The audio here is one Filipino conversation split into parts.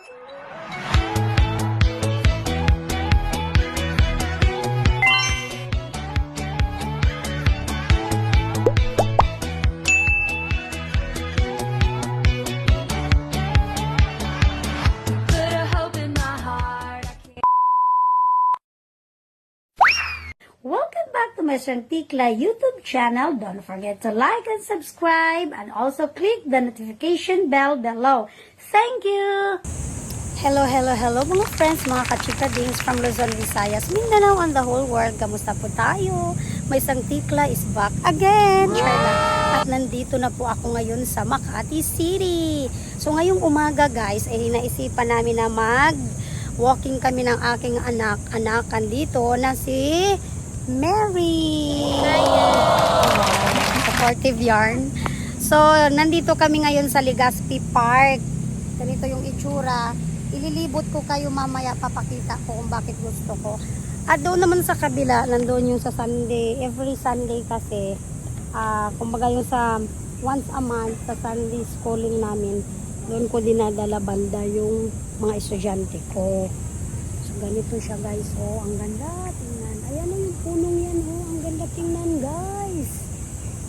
Welcome back to my Shantikla YouTube channel. Don't forget to like and subscribe and also click the notification bell below. Thank you! Hello mga friends, mga kachika dings from Luzon, Visayas, Mindanao, and the whole world. Kamusta po tayo? My Shantikla is back again. Wow! At nandito na po ako ngayon sa Makati City. So ngayong umaga guys, ay naisipan namin na walking kami ng aking anakan dito na si Mary. Supportive yarn. So, nandito kami ngayon sa Legazpi Park. Ganito yung itsura. Ililibot ko kayo mamaya, papakita ko kung bakit gusto ko. At doon naman sa kabila, nandoon yung sa Sunday. Every Sunday kasi, kumbaga yung sa once a month sa Sunday schooling namin, doon ko dinadala banda yung mga estudyante ko. So, ganito siya guys. Oh, ang ganda. Tingnan. Ayan na yung punong yan. Oh, ang ganda tingnan guys.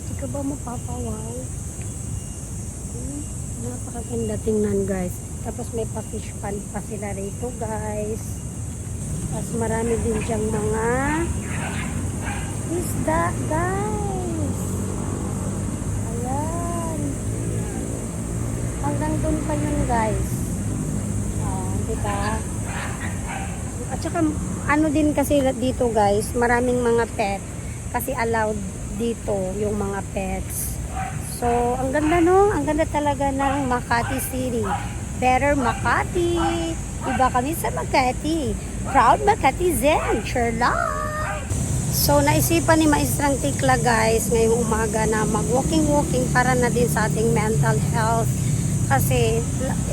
Hindi ka ba mapapawaw? Napakaganda tingnan guys. Tapos may pa-fish pan pa sila rito guys. Tapos marami din diyang mga isda guys. Ayan. Hanggang doon pa yun guys. Diba? At saka ano din kasi dito guys, maraming mga pet kasi allowed dito yung mga pets. So, ang ganda no? Ang ganda talaga ng Makati City. Better Makati. Iba kami sa Makati. Proud Makati Zen. Sherlock! So, naisipan ni Maestrang Tikla guys ngayong umaga na mag-walking para na din sa ating mental health. Kasi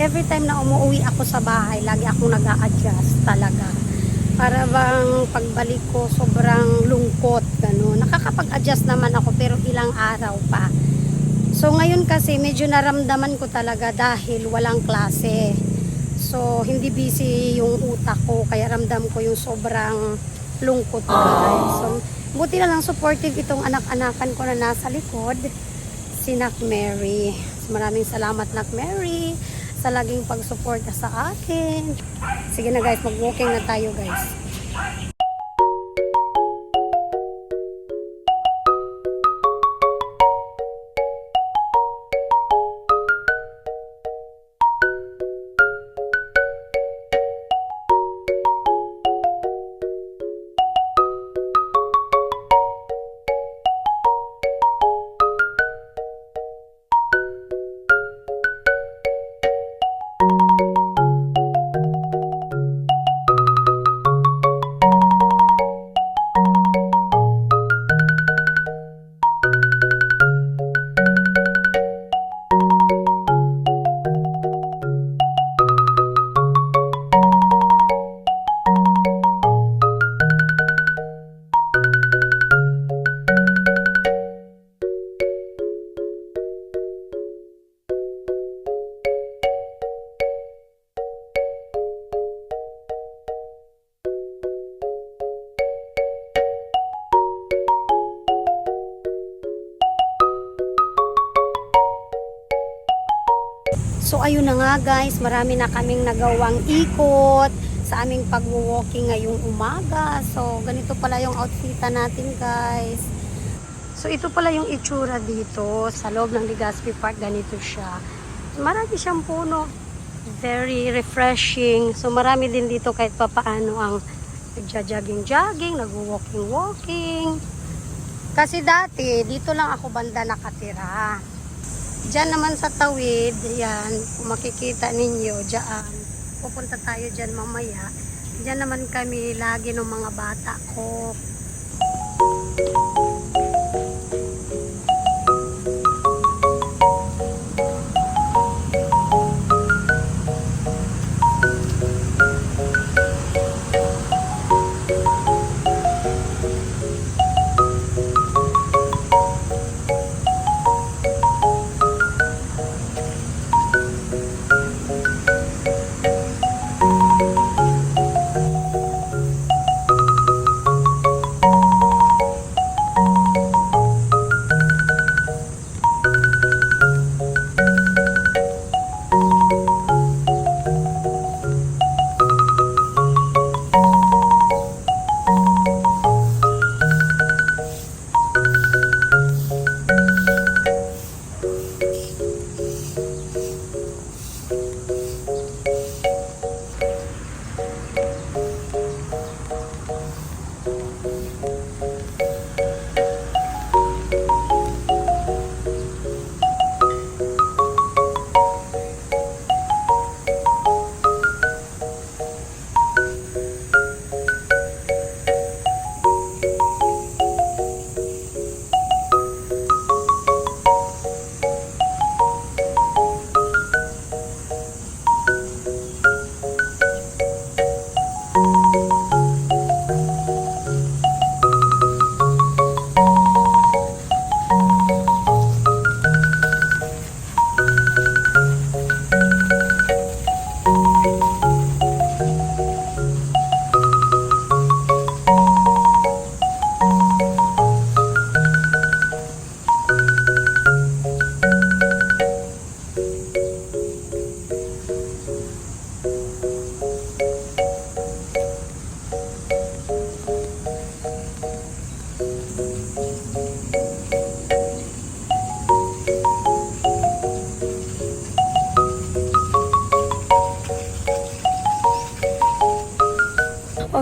every time na umuwi ako sa bahay, lagi akong nag-a-adjust talaga. Para bang pagbalik ko sobrang lungkot, gano'n. Nakakapag-adjust naman ako pero ilang araw pa. So ngayon kasi medyo naramdaman ko talaga dahil walang klase. So hindi busy yung utak ko kaya ramdam ko yung sobrang lungkot guys. So buti na lang supportive itong anak-anakan ko na nasa likod, si Nak Mary. So, maraming salamat Nak Mary sa laging pagsuporta sa akin. Sige na guys, mag-walking na tayo guys. So ayun na nga guys, marami na kaming nagawang ikot sa aming pag-walking ngayong umaga. So ganito pala yung outfitan natin guys. So ito pala yung itsura dito sa loob ng Legazpi Park, ganito siya. Marami siyang puno, very refreshing. So marami din dito kahit papaano ang nagja-jogging-jogging, nag-walking-walking. Kasi dati dito lang ako banda nakatira. Diyan naman sa tawid, yan, kung makikita ninyo, diyan, pupunta tayo diyan mamaya. Diyan naman kami lagi ng mga bata ko.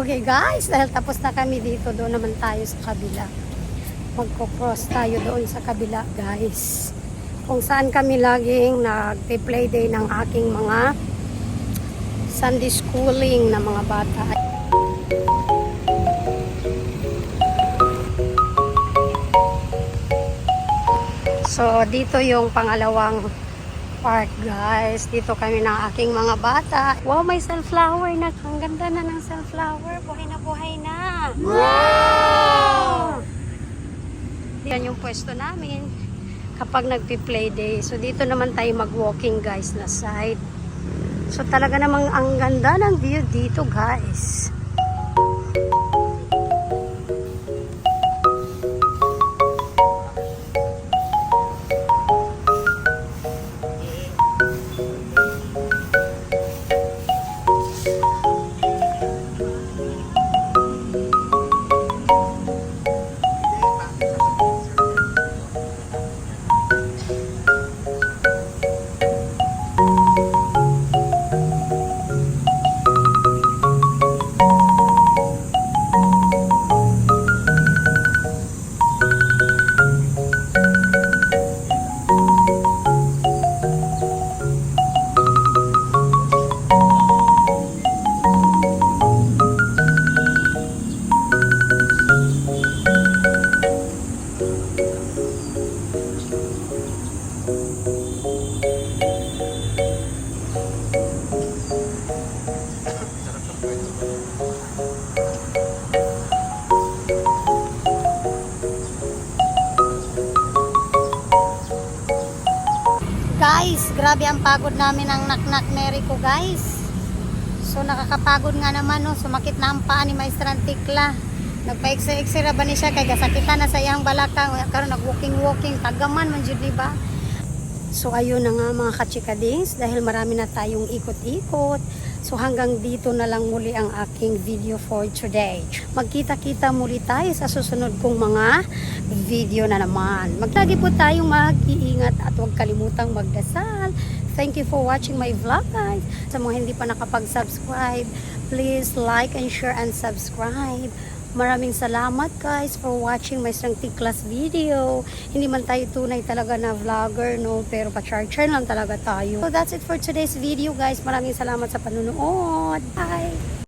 Okay guys, dahil tapos na kami dito, doon naman tayo sa kabila. Magko-cross tayo doon sa kabila guys. Kung saan kami laging nag-play day ng aking mga Sunday schooling na mga bata. So, dito yung pangalawang park, guys. Dito kami ng aking mga bata. Wow, may sunflower na. Ang ganda na ng sunflower. Buhay na buhay na. Wow! Yan yung pwesto namin kapag nagpi-play day. So, dito naman tayo mag-walking, guys, na side. So, talaga namang ang ganda ng view dito, guys. Guys, grabe ang pagod namin ng Naknak Mary ko, guys. So nakakapagod nga naman, no. Sumakit na ang paa ni Maestran Tikla. Nagpa-extra ba ni siya kay gasakitan na sa iyang balakang, karon nag-walking tagaman man jud, di ba? So ayun na nga mga kachikadings, dahil marami na tayong ikot-ikot. So hanggang dito na lang muli ang aking video for today. Magkita-kita muli tayo sa susunod kong mga video na naman. Maglagi po tayong mag-iingat at huwag kalimutang magdasal. Thank you for watching my vlog, guys. Sa mga hindi pa nakapag-subscribe, please like and share and subscribe. Maraming salamat guys for watching my Strang Tiklas video. Hindi man tayo tunay talaga na vlogger, no, pero pa-char-char lang talaga tayo. So that's it for today's video, guys. Maraming salamat sa panonood. Bye!